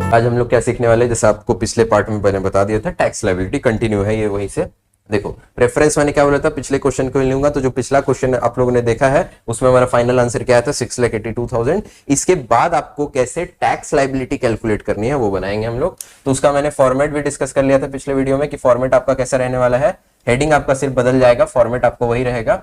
आज हम लोग क्या सीखने वाले हैं, जैसे आपको पिछले पार्ट में मैंने बता दिया था, टैक्स लायबिलिटी कंटिन्यू है ये वहीं से। देखो रेफरेंस मैंने क्या बोला था, पिछले क्वेश्चन को लूंगा तो जो पिछला क्वेश्चन आप लोगों ने देखा है उसमें हमारा फाइनल आंसर क्या था 6,82,000। इसके बाद आपको कैसे टैक्स लायबिलिटी कैलकुलेट करनी है वो बनाएंगे हम लोग। तो उसका मैंने फॉर्मेट भी डिस्कस कर लिया था पिछले वीडियो में कि फॉर्मेट आपका कैसा रहने वाला है। हेडिंग आपका सिर्फ बदल जाएगा, फॉर्मेट आपको वही रहेगा,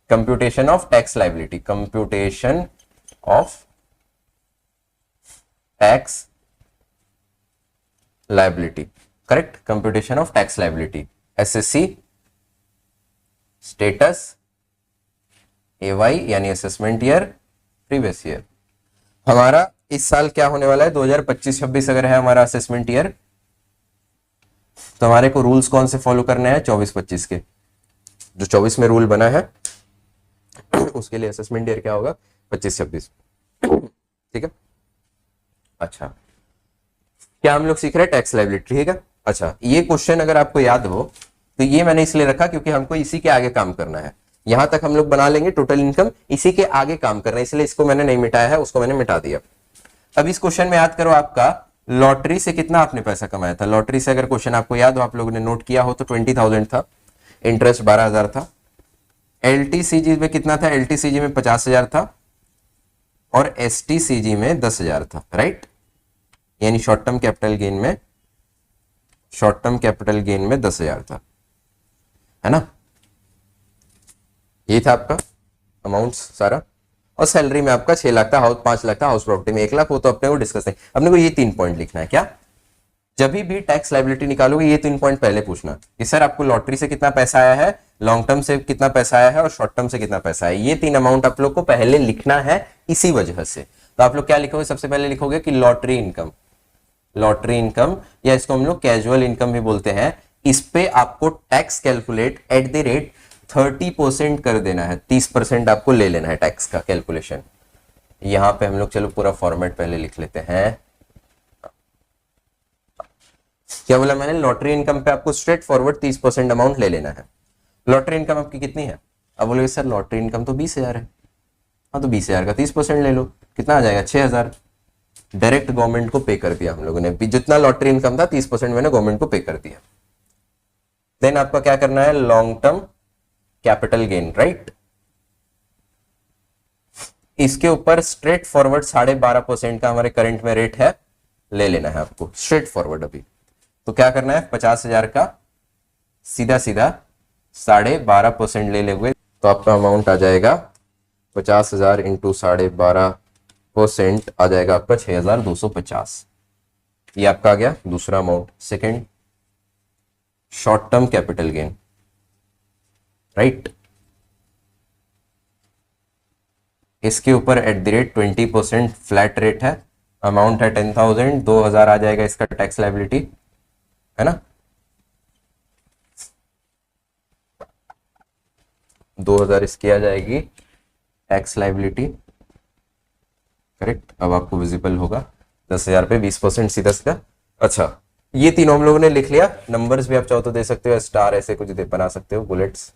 computation of tax liability, computation of tax liability, correct, computation of tax liability, SSC status AY यानी असेसमेंट ईयर प्रीवियस ईयर। हमारा इस साल क्या होने वाला है 2025-26 अगर है हमारा असेसमेंट ईयर, तो हमारे को रूल्स कौन से फॉलो करने हैं 24-25 के। जो 24 में रूल बना है उसके लिए असेसमेंट ईयर क्या होगा 25-26, ठीक है। अच्छा क्या हम लोग सीख रहे हैं टैक्स लायबिलिटी, ठीक है। अच्छा ये क्वेश्चन अगर आपको याद हो तो ये मैंने इसलिए रखा क्योंकि हमको इसी के आगे काम करना है। यहां तक हम लोग बना लेंगे टोटल इनकम, इसी के आगे काम करना है, इसलिए इसको मैंने नहीं मिटाया है, उसको मैंने मिटा दिया। अब इस क्वेश्चन में याद करो आपका लॉटरी से कितना आपने पैसा कमाया था। लॉटरी से अगर क्वेश्चन आपको याद हो, आप लोगों ने नोट किया हो तो 20,000 था, इंटरेस्ट 12,000 था। एलटीसीजी में कितना था, एलटीसीजी में 50,000 था और एसटीसीजी में 10,000 था, राइट। यानी शॉर्ट टर्म कैपिटल गेन में, शॉर्ट टर्म कैपिटल गेन में 10,000 था, है ना। ये था आपका अमाउंट सारा। और सैलरी में आपका 6 लाख था, 5 लाख था, हाउस प्रॉपर्टी में 1 लाख, वो तो अपने को डिस्कस नहीं। अपने को ये 3 पॉइंट लिखना है। क्या जब भी टैक्स लायबिलिटी निकालोगे ये 3 पॉइंट पहले पूछना कि सर आपको लॉटरी से कितना पैसा आया है, लॉन्ग टर्म से कितना पैसा आया है और शॉर्ट टर्म से कितना पैसा है। ये 3 अमाउंट आप लोग को पहले लिखना है इसी वजह से। तो आप लोग क्या लिखोगे, सबसे पहले लिखोगे कि लॉटरी इनकम, लॉटरी इनकम या इसको हम लोग कैजुअल इनकम भी बोलते हैं। इस पे आपको tax calculate eight the rate 30% कर देना है, 30% आपको ले लेना है टैक्स का कैलकुलेशन। यहां पे हम लोग चलो पूरा फॉर्मेट पहले लिख लेते हैं। क्या बोला मैंने, लॉटरी इनकम पे आपको स्ट्रेट फॉरवर्ड 30% अमाउंट ले लेना है। लॉटरी इनकम आपकी कितनी है, अब बोलोगे सर लॉटरी इनकम तो 20,000 है। हाँ तो 20,000 का 30% ले लो, कितना आ जाएगा 6,000। डायरेक्ट गवर्नमेंट को पे कर दिया हम लोगों ने, जितना लॉटरी इनकम था 30% मैंने गवर्नमेंट को पे कर दिया। देन आपका क्या करना है, long term capital gain, right. इसके ऊपर स्ट्रेट फॉरवर्ड 12.5% का हमारे करंट में रेट है, ले लेना है आपको स्ट्रेट फॉरवर्ड। अभी तो क्या करना है, 50,000 का सीधा सीधा 12.5% ले लेंगे तो आपका अमाउंट आ जाएगा 50,000 इंटू 12.5% आ जाएगा आपका 6,250। ये आपका आ गया दूसरा amount. Second short term capital gain, right. इसके ऊपर eight the rate 20% flat rate है, अमाउंट है 10,000, 2,000 आ जाएगा इसका टैक्स लायबिलिटी, है ना। 2,000 इसकी आ जाएगी टैक्स लायबिलिटी, करेक्ट। अब आपको विजिबल होगा 10,000 पे 20% सीधा सीधा। अच्छा ये तीनों हम लोगों ने लिख लिया। नंबर्स भी आप चाहो तो दे सकते हो, स्टार ऐसे कुछ बना सकते हो, बुलेट्स,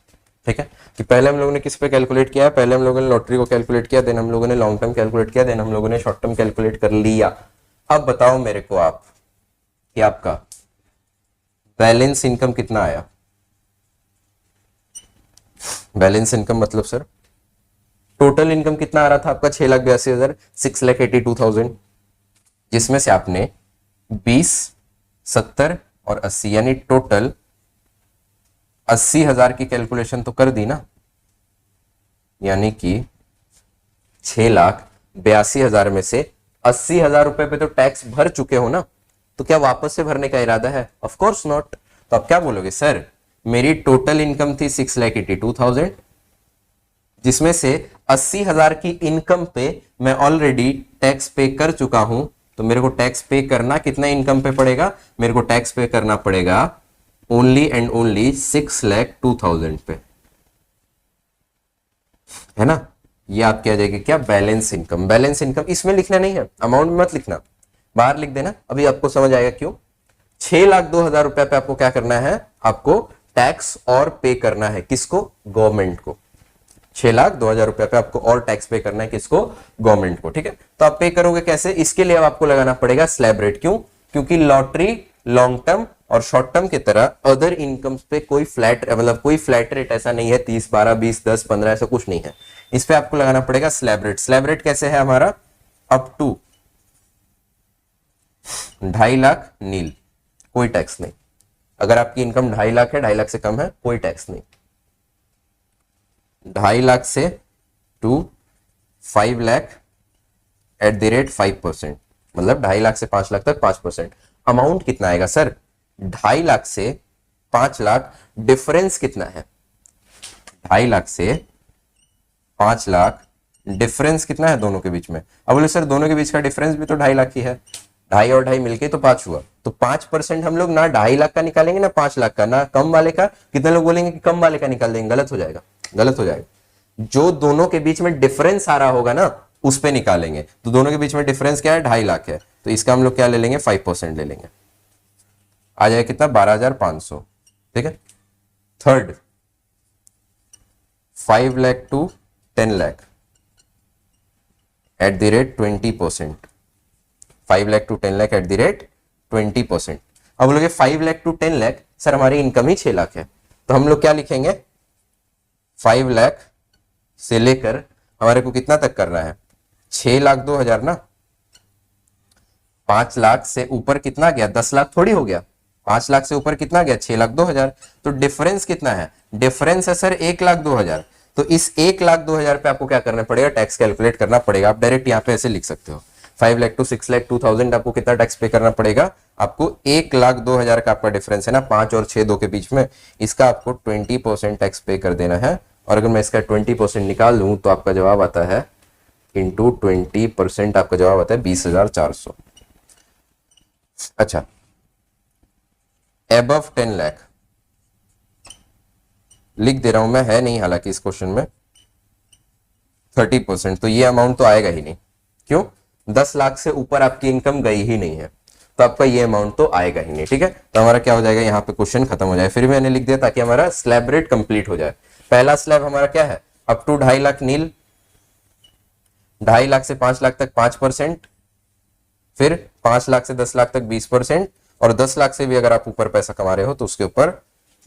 ठीक है। कि पहले हम लोगों ने किस पे कैलकुलेट किया है, पहले हम लोगों ने लॉटरी को कैलकुलेट किया, देन हम लोगों ने लॉन्ग टर्म कैलकुलेट किया, देन हम लोगों ने शॉर्ट टर्म कैलकुलेट कर लिया। अब बताओ मेरे को आप कि आपका बैलेंस इनकम कितना आया। बैलेंस इनकम मतलब सर टोटल इनकम कितना आ रहा था आपका 6,82,000, 6,82,000, जिसमें से आपने 20, 70 और 80 यानी टोटल 80,000 की कैलकुलेशन तो कर दी ना। यानी कि 6,82,000 में से 80,000 रुपए पे तो टैक्स भर चुके हो ना, तो क्या वापस से भरने का इरादा है? Of course not. तो आप क्या बोलोगे, सर मेरी टोटल इनकम थी 6,82,000, जिसमें से 80,000 की इनकम पे मैं ऑलरेडी टैक्स पे कर चुका हूं, तो मेरे को टैक्स पे करना कितना इनकम पे पड़ेगा, मेरे को टैक्स पे करना पड़ेगा ओनली एंड ओनली 6,02,000 पे, है ना। ये आपकी आ जाएगी क्या, बैलेंस इनकम। बैलेंस इनकम इसमें लिखना नहीं है, अमाउंट मत लिखना, बाहर लिख देना। अभी आपको समझ आएगा क्यों। 6,02,000 रुपए पे आपको क्या करना है, आपको टैक्स और पे करना है। किसको, गवर्नमेंट को। 6,02,000 रुपए पे आपको और टैक्स पे करना है, किसको? गवर्नमेंट को। ठीक है, तो आप पे करोगे कैसे? इसके लिए अब आपको लगाना पड़ेगा स्लैब रेट। क्यों? क्योंकि लॉटरी लॉन्ग टर्म और शॉर्ट टर्म की तरह अदर इनकम्स पे कोई फ्लैट, मतलब कोई फ्लैट रेट ऐसा नहीं है, 30, 12, 20, 10, 15 ऐसा कुछ नहीं है। इस पे आपको लगाना पड़ेगा स्लैब रेट। स्लैब रेट कैसे है हमारा? अप टू 2.5 लाख नील, कोई टैक्स नहीं। अगर आपकी इनकम 2.5 लाख है, 2.5 लाख से कम है, कोई टैक्स नहीं। 2.5 लाख से to 5 lakh at the rate 5%, मतलब 2.5 लाख से 5 लाख तक 5%। अमाउंट कितना आएगा सर? 2.5 लाख से 5 लाख, डिफरेंस कितना है? 2.5 लाख से 5 लाख, डिफरेंस कितना है दोनों के बीच में? अब बोले सर दोनों के बीच का डिफरेंस भी तो 2.5 लाख ही है, 2.5 और 2.5 मिलके तो 5 हुआ, तो 5% हम लोग ना 2.5 लाख का निकालेंगे ना 5 लाख का, ना कम वाले का। कितने लोग बोलेंगे कि कम वाले का निकाल देंगे? गलत हो जाएगा, गलत हो जाएगा। जो दोनों के बीच में डिफरेंस आ रहा होगा ना उस पे निकालेंगे। तो दोनों के बीच में डिफरेंस क्या है? 2.5 लाख है, तो इसका हम लोग क्या ले लेंगे? 5% ले लेंगे, आ जाएगा कितना? 12,500। ठीक है। Third, 5 lakh to 10 lakh at the rate 20%। 5 lakh to 10 lakh at the rate 20%। अब बोलोगे 5 लाख टू 10 लाख, सर हमारी इनकम ही 6 लाख है, तो हम लोग क्या लिखेंगे? 5 लाख से लेकर हमारे को कितना तक करना है? 6,02,000 ना। 5 लाख से ऊपर कितना गया? 10 लाख थोड़ी हो गया। 5 लाख से ऊपर कितना गया? 6,02,000। तो डिफरेंस कितना है? डिफरेंस है सर 1,02,000। तो इस 1,02,000 पे आपको क्या करना पड़ेगा? टैक्स कैलकुलेट करना पड़ेगा। आप डायरेक्ट यहाँ पे ऐसे लिख सकते हो, 5 लाख टू 6 लाख 2,000 आपको कितना टैक्स पे करना पड़ेगा? आपको 1,02,000 का आपका डिफरेंस है ना, 5 और 6 दो के बीच में, इसका आपको 20% टैक्स पे कर देना है। और अगर मैं इसका 20% निकाल लूं तो आपका जवाब आता है इंटू 20%, आपका जवाब आता है 20,400। अच्छा, एबव 10 लाख लिख दे रहा हूं मैं, है नहीं हालांकि इस क्वेश्चन में 30%, तो ये अमाउंट तो आएगा ही नहीं। क्यों? 10 लाख से ऊपर आपकी इनकम गई ही नहीं है, तो आपका ये अमाउंट तो आएगा ही नहीं। ठीक है, तो हमारा क्या हो जाएगा? यहाँ पे क्वेश्चन खत्म हो जाए। फिर मैंने लिख दिया ताकि हमारा स्लैब रेट कंप्लीट हो जाए। पहला स्लैब हमारा क्या है? अप टू 2.5 लाख नील, 2.5 लाख से 5 लाख तक 5%, फिर 5 लाख से 10 लाख तक 20%, और 10 लाख से भी अगर आप ऊपर पैसा कमा रहे हो तो उसके ऊपर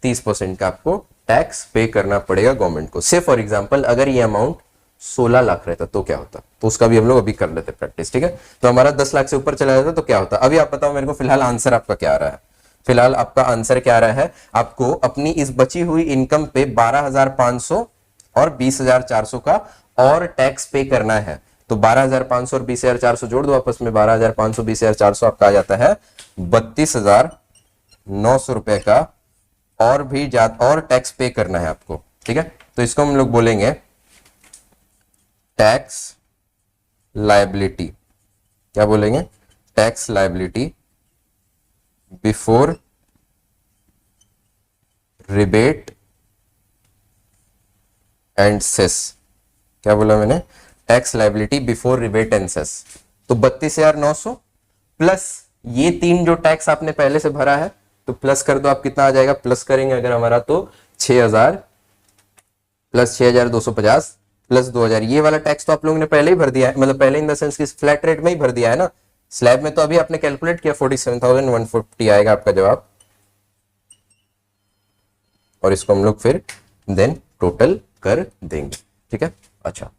30% का आपको टैक्स पे करना पड़ेगा गवर्नमेंट को। से फॉर एग्जांपल अगर ये अमाउंट 16 लाख रहता तो क्या होता? तो उसका भी हम लोग अभी कर लेते प्रैक्टिस। ठीक है, तो हमारा 10 लाख से ऊपर चला जाता तो क्या होता? अभी आप बताओ मेरे को, फिलहाल आंसर आपका क्या आ रहा है? फिलहाल आपका आंसर क्या आ रहा है? आपको अपनी इस बची हुई इनकम पे 12,500 और 20,400 का और टैक्स पे करना है। तो 12,500 और 20,400 जोड़ दो आपस में, 12,500 20,400 आपका आ जाता है 32,900 रुपए का, और भी ज्यादा और टैक्स पे करना है आपको। ठीक है, तो इसको हम लोग बोलेंगे टैक्स लायबिलिटी। क्या बोलेंगे? Tax liability before rebate and cess. क्या बोला मैंने? Tax liability before rebate and cess. तो 32,900 प्लस ये 3 जो टैक्स आपने पहले से भरा है, तो प्लस कर दो आप, कितना आ जाएगा? प्लस करेंगे अगर हमारा तो 6,000 प्लस 6,250 प्लस 2,000। ये वाला टैक्स तो आप लोगों ने पहले ही भर दिया है, मतलब पहले इन द सेंस कि फ्लैट रेट में ही भर दिया है ना। स्लैब में तो अभी आपने कैलकुलेट किया, 47,150 आएगा आपका जवाब, और इसको हम लोग फिर देन टोटल कर देंगे। ठीक है, अच्छा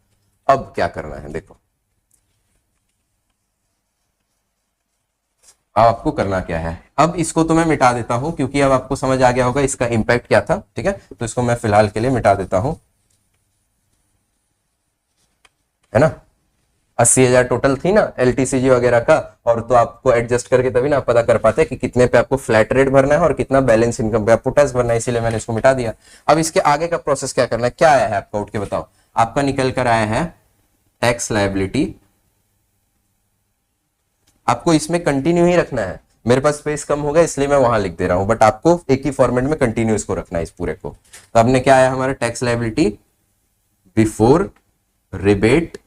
अब क्या करना है देखो, अब आपको करना क्या है? अब इसको तो मैं मिटा देता हूं क्योंकि अब आपको समझ आ गया होगा इसका इंपैक्ट क्या था। ठीक है, तो इसको मैं फिलहाल के लिए मिटा देता हूं, है ना। 80,000 टोटल थी ना एलटीसीजी वगैरह का, और तो आपको एडजस्ट करके तभी ना आप पता कर पाते कि कितने पे आपको फ्लैट रेट भरना है और कितना बैलेंस इनकम पे आपको टैक्स भरना है, इसीलिए मैंने इसको मिटा दिया। अब इसके आगे का प्रोसेस क्या करना है? क्या आया है आपका? उठ के बताओ। आपका निकल कर आया है टैक्स लायबिलिटी, आपको इसमें कंटिन्यू ही रखना है। मेरे पास स्पेस कम हो गया इसलिए मैं वहां लिख दे रहा हूं, बट आपको एक ही फॉर्मेट में कंटिन्यू इसको रखना है इस पूरे को। तो आपने क्या आया हमारा? Tax liability before rebate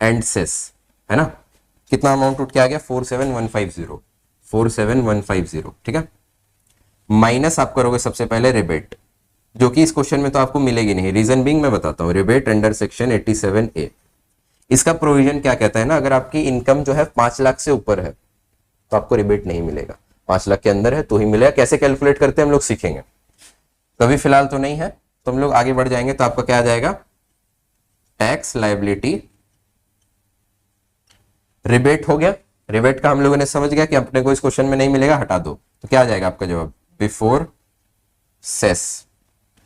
and cess, है ना। कितना अमाउंट उठ के आ गया? 47,150, 47,150। ठीक है, माइनस आप करोगे सबसे पहले रिबेट, जो कि इस क्वेश्चन में तो आपको मिलेगी नहीं। रीजन बीइंग मैं बताता हूँ, रिबेट अंडर सेक्शन 87A, इसका प्रोविजन क्या कहता है ना, अगर आपकी इनकम जो है 5 लाख से ऊपर है तो आपको रिबेट नहीं मिलेगा, 5 लाख के अंदर है तो ही मिलेगा। कैसे कैलकुलेट करते हैं हम लोग सीखेंगे, कभी फिलहाल तो नहीं है, तो हम लोग आगे बढ़ जाएंगे। तो आपका क्या आ जाएगा, टैक्स लायबिलिटी, रिबेट हो गया। रिबेट का हम लोगों ने समझ गया कि अपने को इस क्वेश्चन में नहीं मिलेगा, हटा दो। तो क्या आ जाएगा आपका जवाब, बिफोर सेस।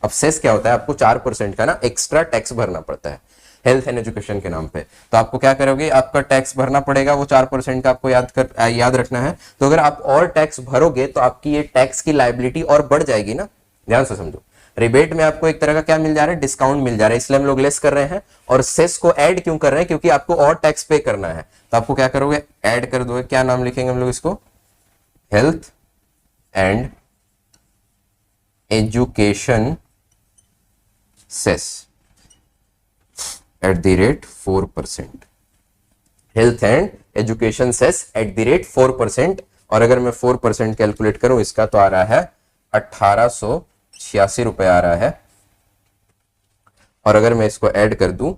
अब सेस क्या होता है, आपको 4% का ना एक्स्ट्रा टैक्स भरना पड़ता है हेल्थ एंड एजुकेशन के नाम पे। तो आपको क्या करोगे, आपका टैक्स भरना पड़ेगा, वो 4% का आपको याद रखना है। तो अगर आप और टैक्स भरोगे तो आपकी ये टैक्स की लायबिलिटी और बढ़ जाएगी ना, ध्यान से समझो। रिबेट में आपको एक तरह का क्या मिल जा रहा है, डिस्काउंट मिल जा रहा है, इसलिए हम लोग लेस कर रहे हैं। और सेस को ऐड क्यों कर रहे हैं, क्योंकि आपको और टैक्स पे करना है। तो आपको क्या करोगे, ऐड कर दोगे, क्या नाम लिखेंगे हम लोग इसको, health and education cess at the rate 4%, health and education cess at the rate 4%। और अगर मैं 4% कैलकुलेट करूं इसका, तो आ रहा है 1886 रुपए आ रहा है। और अगर मैं इसको ऐड कर दूं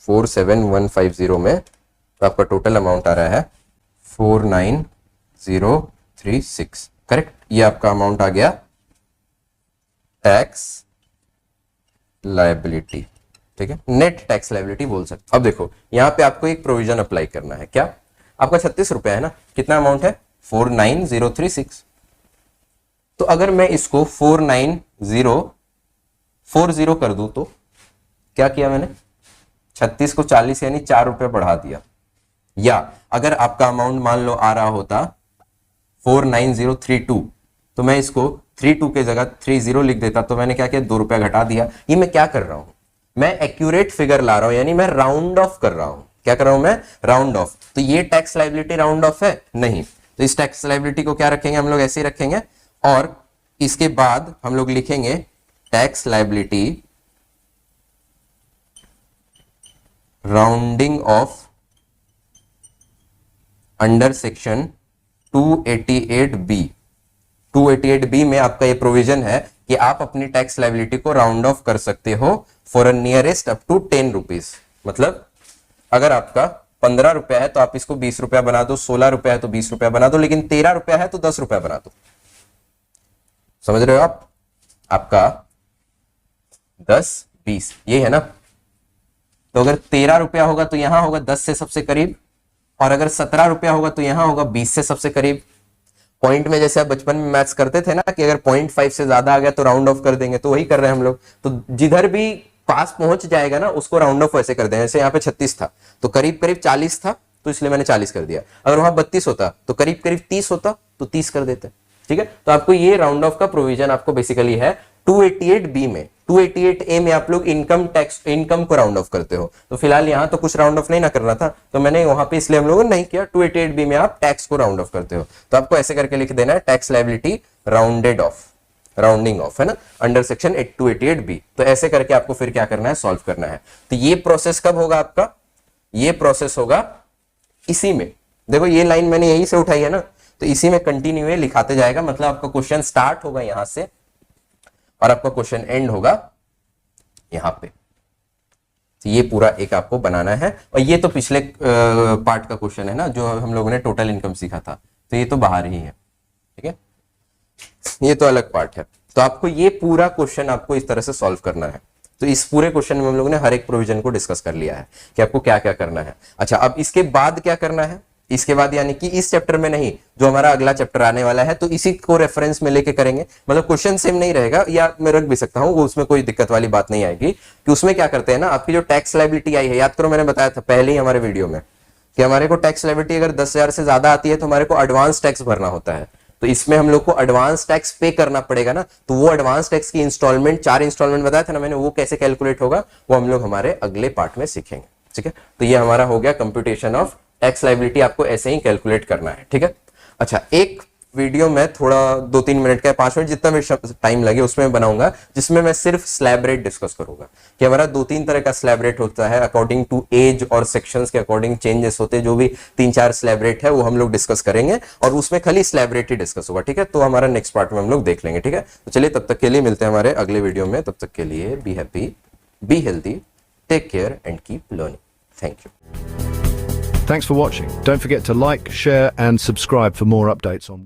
47150 में, तो आपका टोटल अमाउंट आ रहा है 49036। करेक्ट, ये आपका अमाउंट आ गया टैक्स लायबिलिटी, ठीक है, नेट टैक्स लायबिलिटी बोल सकते। अब देखो यहां पे आपको एक प्रोविजन अप्लाई करना है, क्या, आपका 36 रुपए है ना, कितना अमाउंट है 49036। तो अगर मैं इसको 49040 कर दूं, तो क्या किया मैंने, 36 को 40 यानी 4 रुपए बढ़ा दिया। या अगर आपका अमाउंट मान लो आ रहा होता 49032, तो मैं इसको 32 के जगह 30 लिख देता। तो मैंने क्या किया, 2 रुपया घटा दिया। ये मैं क्या कर रहा हूं, मैं एक्यूरेट फिगर ला रहा हूं, यानी मैं राउंड ऑफ कर रहा हूं। क्या कर रहा हूं मैं, राउंड ऑफ। तो ये टैक्स लायबिलिटी राउंड ऑफ है नहीं, तो इस टैक्स लायबिलिटी को क्या रखेंगे हम लोग, ऐसे ही रखेंगे। और इसके बाद हम लोग लिखेंगे tax liability rounding off under section 288B। 288B में आपका ये प्रोविजन है कि आप अपनी टैक्स लायबिलिटी को राउंड ऑफ कर सकते हो for a nearest up to 10 rupees. मतलब अगर आपका 15 रुपया है तो आप इसको 20 रुपया बना दो, 16 रुपया है तो 20 रुपया बना दो, लेकिन 13 रुपया है तो 10 रुपया बना दो। समझ रहे हो आप, आपका 10 20 ये है ना। तो अगर 13 रुपया होगा तो यहां होगा 10 से सबसे करीब, और अगर 17 रुपया होगा तो यहां होगा 20 से सबसे करीब। पॉइंट में जैसे आप बचपन में मैथ्स करते थे ना कि अगर 0.5 से ज्यादा आ गया तो राउंड ऑफ कर देंगे, तो वही कर रहे हैं हम लोग। तो जिधर भी पास पहुंच जाएगा ना उसको राउंड ऑफ वैसे कर देंगे। जैसे यहाँ पे 36 था तो करीब करीब 40 था, तो इसलिए मैंने 40 कर दिया। अगर वहां 32 होता तो करीब करीब 30 होता तो 30 कर देते। ठीक है, तो आपको ये राउंड ऑफ का प्रोविजन आपको बेसिकली है 288B में। 288A में आप लोग इनकम टैक्स, इनकम को राउंड ऑफ करते हो। तो फिलहाल यहाँ तो कुछ राउंड ऑफ नहीं ना करना था, तो मैंने वहां पे इसलिए हम लोगों ने नहीं किया। 288B में आप टैक्स को राउंड ऑफ करते हो, तो आपको ऐसे करके लिख देना है tax liability rounded off, rounding off, है ना, अंडर सेक्शन 288B। तो ऐसे करके आपको फिर क्या करना है, सॉल्व करना है। तो ये प्रोसेस कब होगा आपका, ये प्रोसेस होगा इसी में। देखो ये लाइन मैंने यहीं से उठाई है ना, तो इसी में कंटिन्यू लिखाते जाएगा। मतलब आपका क्वेश्चन स्टार्ट होगा यहां से और आपका क्वेश्चन एंड होगा यहां पे। तो ये पूरा एक आपको बनाना है। और ये तो पिछले पार्ट का क्वेश्चन है ना, जो हम लोगों ने टोटल इनकम सीखा था, तो ये तो बाहर ही है। ठीक है, ये तो अलग पार्ट है। तो आपको ये पूरा क्वेश्चन आपको इस तरह से सॉल्व करना है। तो इस पूरे क्वेश्चन में हम लोगों ने हर एक प्रोविजन को डिस्कस कर लिया है कि आपको क्या क्या करना है। अच्छा, अब इसके बाद क्या करना है, इसके बाद यानी कि इस चैप्टर में नहीं, जो हमारा अगला चैप्टर आने वाला है, तो इसी को रेफरेंस में लेके करेंगे। मतलब क्वेश्चन सेम नहीं रहेगा, या मैं रख भी सकता हूं, वो उसमें कोई दिक्कत वाली बात नहीं आएगी। कि उसमें क्या करते हैं ना, आपकी जो टैक्स लायबिलिटी आई है, याद करो मैंने बताया था पहले ही हमारे वीडियो में कि हमारे को टैक्स लायबिलिटी अगर 10,000 से ज्यादा आती है तो हमारे को एडवांस टैक्स भरना होता है। तो इसमें हम लोग को एडवांस टैक्स पे करना पड़ेगा ना, तो वो एडवांस टैक्स की इंस्टॉलमेंट 4 इंस्टॉलमेंट बताया था ना मैंने, वो कैसे कैलकुलेट होगा वो हम लोग हमारे अगले पार्ट में सीखेंगे। ठीक है, तो ये हमारा हो गया कंप्यूटेशन ऑफ टैक्स लायबिलिटी, आपको ऐसे ही कैलकुलेट करना है। ठीक है, अच्छा एक वीडियो मैं थोड़ा 2-3 मिनट का 5 मिनट जितना भी टाइम लगे उसमें मैं बनाऊंगा, जिसमें मैं सिर्फ स्लैब रेट डिस्कस करूंगा कि हमारा 2-3 तरह का स्लैब रेट होता है, अकॉर्डिंग टू एज और सेक्शंस के अकॉर्डिंग चेंजेस होते हैं, जो भी 3-4 स्लैब रेट है वो हम लोग डिस्कस करेंगे और उसमें खाली स्लैब रेट ही डिस्कस होगा, ठीक है। तो हमारा नेक्स्ट पार्ट में हम लोग देख लेंगे, ठीक है। तो चलिए तब तक के लिए मिलते हैं हमारे अगले वीडियो में, तब तक के लिए be happy, be healthy, take care and keep learning. Thank you. Thanks for watching. Don't forget to like, share and subscribe for more updates on